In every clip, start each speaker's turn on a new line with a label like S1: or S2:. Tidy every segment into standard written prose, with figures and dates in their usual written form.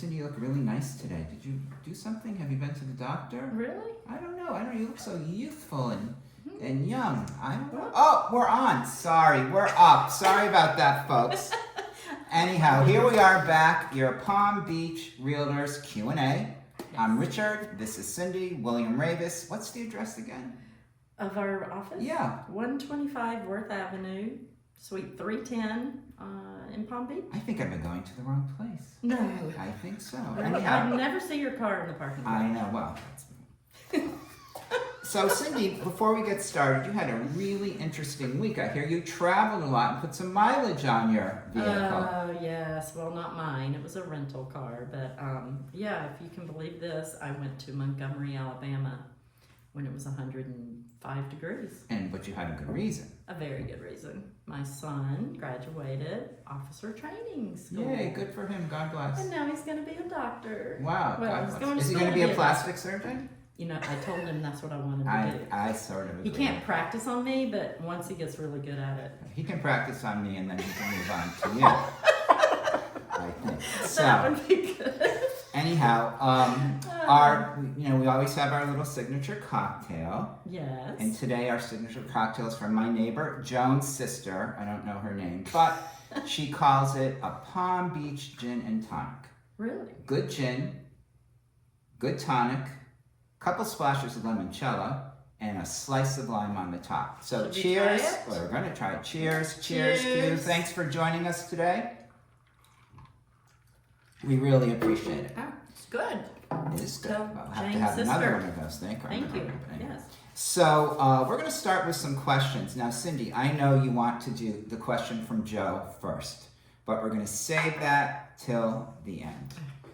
S1: Cindy, you look really nice today. Did you do something? Have you been to the doctor?
S2: Really?
S1: I don't know. You look so youthful and young. I don't know. Oh, we're on. Sorry, we're up. Sorry about that, folks. Anyhow, here we are back. Your Palm Beach Realtors Q&A. Yes. I'm Richard. This is Cindy. William Ravis. What's the address again?
S2: Of our office?
S1: Yeah.
S2: 125 Worth Avenue, Suite 310 in Palm Beach.
S1: I think I've been going to the wrong place.
S2: No.
S1: I think so.
S2: I never see your car in the parking lot.
S1: I know. Well, that's... So, Cindy, before we get started, you had a really interesting week. I hear you traveled a lot and put some mileage on your vehicle.
S2: Oh, yes. Well, not mine. It was a rental car. But, yeah, if you can believe this, I went to Montgomery, Alabama when it was 105 degrees.
S1: But you had a good reason.
S2: A very good reason. My son graduated officer training school.
S1: Yay, good for him. God bless.
S2: And now he's going to be a doctor.
S1: Wow,
S2: well,
S1: God
S2: he's
S1: bless.
S2: going to
S1: Is he going to be a plastic surgeon?
S2: You know, I told him that's what I wanted to do.
S1: I sort of agree.
S2: He can't practice on me, but once he gets really good at it.
S1: He can practice on me and then he can move on to you. I think. So,
S2: that would be good.
S1: Anyhow, we always have our little signature cocktail.
S2: Yes.
S1: And today our signature cocktail is from my neighbor, Joan's sister. I don't know her name, but she calls it a Palm Beach Gin and Tonic.
S2: Really?
S1: Good gin, good tonic, couple splashes of limoncello, and a slice of lime on the top. So
S2: Should
S1: cheers.
S2: We try it?
S1: Well, we're going to try it. Cheers. Cheers to you. Thanks for joining us today. We really appreciate it.
S2: Oh, it's good.
S1: It is good.
S2: So,
S1: We'll have
S2: Jane's
S1: to have
S2: sister.
S1: another one of those.
S2: Thank you. Yes.
S1: So we're going to start with some questions. Now, Cindy, I know you want to do the question from Joe first, but we're going to save that till the end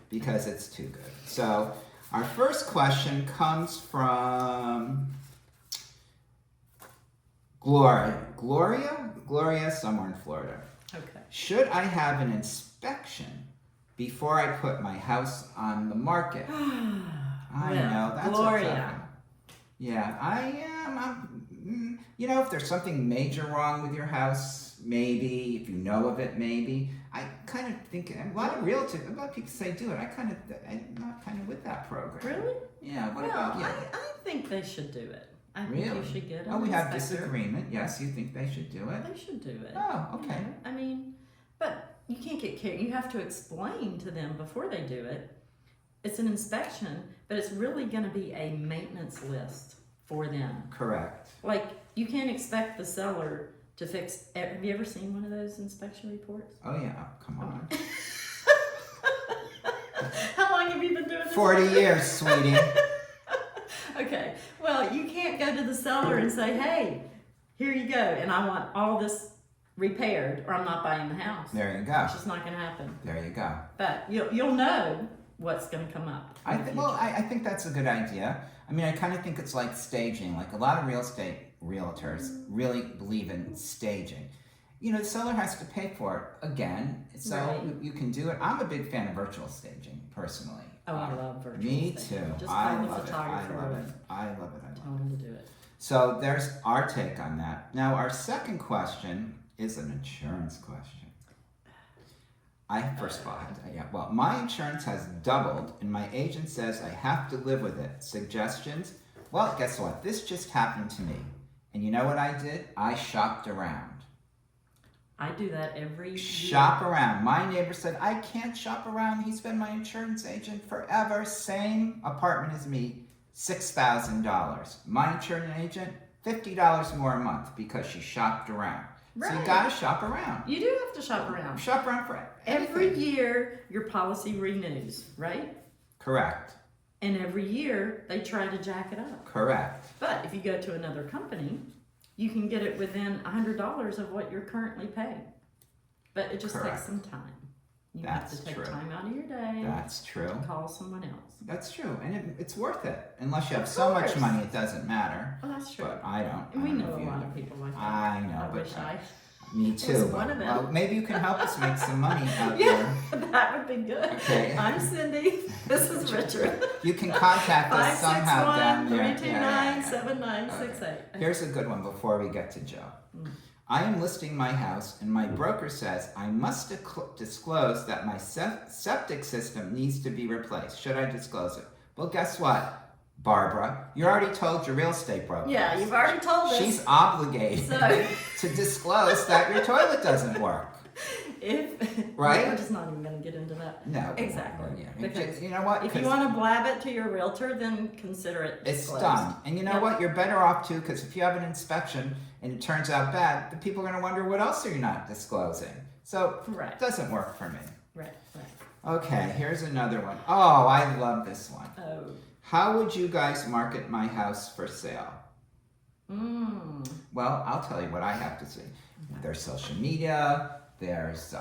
S1: because it's too good. So our first question comes from Gloria. Gloria, somewhere in Florida.
S2: Okay.
S1: Should I have an inspection before I put my house on the market? I know, that's
S2: Gloria.
S1: a tough one. Yeah, I am. If there's something major wrong with your house, maybe. If you know of it, maybe. I kind of think a lot of people say do it. I'm not kind of with that program.
S2: Really?
S1: Yeah. What
S2: well,
S1: about you?
S2: I think they should do it. I think
S1: Really?
S2: you should get it.
S1: Oh, we have disagreement. Yes, you think they should do it?
S2: They should do it.
S1: Oh, okay.
S2: You know, I mean, but you can't get carried. You have to explain to them before they do it. It's an inspection, but it's really going to be a maintenance list for them.
S1: Correct.
S2: Like, you can't expect the seller to fix. Have you ever seen one of those inspection reports?
S1: Oh, yeah. Oh, come on.
S2: How long have you been doing this?
S1: 40 years, sweetie.
S2: Okay. Well, you can't go to the seller and say, hey, here you go, and I want all this repaired, or I'm not buying the house.
S1: There you go.
S2: It's just not going to happen.
S1: There you go.
S2: But you'll know what's going to come up.
S1: I think that's a good idea. I mean, I kind of think it's like staging. Like a lot of real estate realtors really believe in staging. The seller has to pay for it again, so
S2: Right.
S1: you can do it. I'm a big fan of virtual staging, personally.
S2: Oh, I love virtual
S1: Me
S2: staging.
S1: too.
S2: Just
S1: I
S2: call the
S1: love it.
S2: photographer
S1: I love it.
S2: and tell them to do it.
S1: So there's our take on that. Now, our second question is an insurance question. My insurance has doubled, and my agent says I have to live with it. Suggestions? Well, guess what? This just happened to me. And you know what I did? I shopped around.
S2: I do that every year.
S1: Shop around. My neighbor said, I can't shop around. He's been my insurance agent forever. Same apartment as me, $6,000. My insurance agent, $50 more a month because she shopped around.
S2: Right.
S1: So you gotta shop around.
S2: You do have to shop around.
S1: Shop around for
S2: Every
S1: anything.
S2: year, your policy renews, right?
S1: Correct.
S2: And every year, they try to jack it up.
S1: Correct.
S2: But if you go to another company, you can get it within $100 of what you're currently paying. But it just
S1: Correct.
S2: takes some time. You
S1: That's
S2: have to take
S1: true.
S2: time out of your day
S1: That's true.
S2: to call someone else.
S1: That's true. And it's worth it. Unless you have
S2: Of
S1: so much
S2: course.
S1: money, it doesn't matter.
S2: Oh, that's true.
S1: But I don't.
S2: And we
S1: I don't
S2: know
S1: if
S2: a
S1: you
S2: lot
S1: do.
S2: of people like that.
S1: I know.
S2: I
S1: but
S2: wish I
S1: me
S2: was
S1: too.
S2: one
S1: But,
S2: of them.
S1: well, maybe you can help us make some money out
S2: Yeah,
S1: there.
S2: that would be good.
S1: Okay.
S2: I'm Cindy. This is Richard.
S1: You can contact us somehow down there.
S2: 561-329-7968.
S1: Here's a good one before we get to Joe. I am listing my house and my broker says I must disclose that my septic system needs to be replaced. Should I disclose it? Well, guess what, Barbara? You already told your real estate broker.
S2: Yeah, you've already told us.
S1: She's obligated to disclose that your toilet doesn't work. Right?
S2: We're just not even going to get into that.
S1: No.
S2: Exactly.
S1: Well, yeah.
S2: Because
S1: you know what?
S2: if you want to blab it to your realtor, then consider it
S1: It's
S2: disclosed.
S1: done. And you know what? You're better off too, because if you have an inspection and it turns out bad, the people are going to wonder what else are you not disclosing. So
S2: Right.
S1: it doesn't work for me.
S2: Right.
S1: Okay, here's another one. Oh, I love this one.
S2: Oh.
S1: How would you guys market my house for sale? Well, I'll tell you what I have to say. There's social media, there's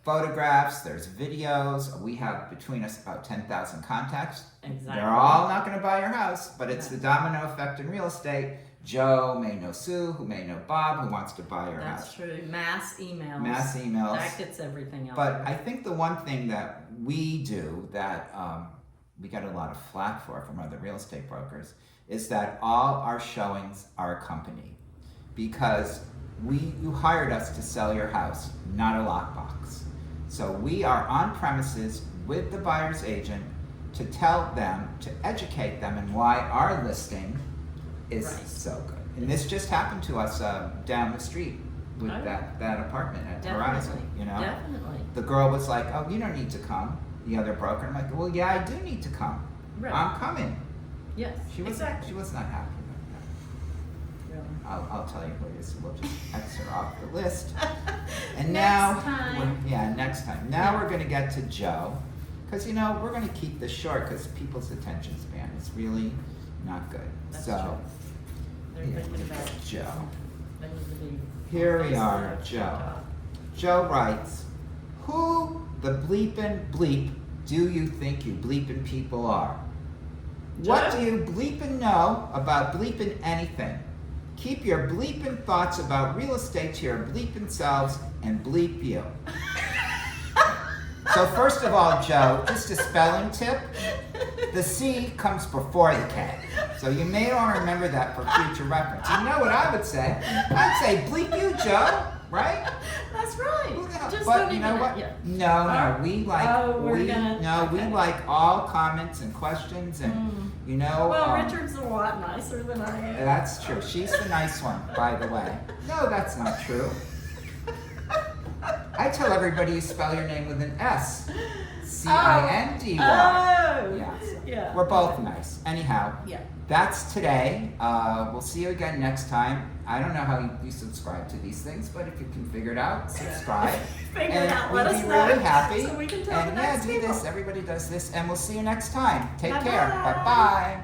S1: photographs, there's videos. We have between us about 10,000 contacts.
S2: Exactly.
S1: They're all not going to buy your house, but it's the domino effect in real estate. Joe may know Sue, who may know Bob, who wants to buy your house.
S2: That's true. Mass emails.
S1: Mass emails.
S2: That gets everything else.
S1: But I think the one thing that we do that we get a lot of flack for from other real estate brokers is that all our showings are accompanied, because you hired us to sell your house, not a lockbox. So we are on premises with the buyer's agent to tell them, to educate them in why our listing is so good. And this just happened to us down the street with that apartment at Horizon. You know,
S2: Definitely.
S1: the girl was like, "Oh, you don't need to come." The other broker, I'm like, "Well, yeah, I do need to come.
S2: Right.
S1: I'm coming."
S2: Yes.
S1: She was
S2: exactly.
S1: she was not happy with that.
S2: Really.
S1: I'll tell you who it is. We'll just X her off the list. And
S2: Next
S1: now,
S2: time.
S1: next time. Now we're gonna get to Joe, because you know we're gonna keep this short because people's attention span is really not good.
S2: That's
S1: so
S2: true. They're thinking about
S1: Joe.
S2: They need to be
S1: Here
S2: on
S1: we are,
S2: Facebook,
S1: Joe.
S2: TikTok.
S1: Joe writes, "Who the bleepin' bleep do you think you bleepin' people are? What
S2: Joe?
S1: do you bleepin' know about bleepin' anything? Keep your bleepin' thoughts about real estate to your bleepin' selves and bleep you." So first of all, Joe, just a spelling tip. The C comes before the K. So you may want to remember that for future reference. You know what I would say? I'd say bleep you, Joe, right?
S2: That's right.
S1: Who the hell-
S2: Just
S1: but
S2: don't
S1: you
S2: even
S1: know what?
S2: Yeah.
S1: No, we like we
S2: okay.
S1: like all comments and questions, and you know.
S2: Well, Richard's a lot nicer than I am.
S1: That's true. She's the nice one, by the way. No, that's not true. I tell everybody you spell your name with an S. Cindy.
S2: Oh.
S1: Yeah, so
S2: Yeah.
S1: we're both nice. Anyhow,
S2: Yeah.
S1: that's today. We'll see you again next time. I don't know how you subscribe to these things, but if you can figure it out, subscribe.
S2: Figure it out.
S1: We'd
S2: Let us
S1: be
S2: know
S1: really happy.
S2: so we can tell the
S1: And
S2: next
S1: do
S2: people.
S1: this. Everybody does this, and we'll see you next time. Take
S2: Bye-bye.
S1: care. Bye bye.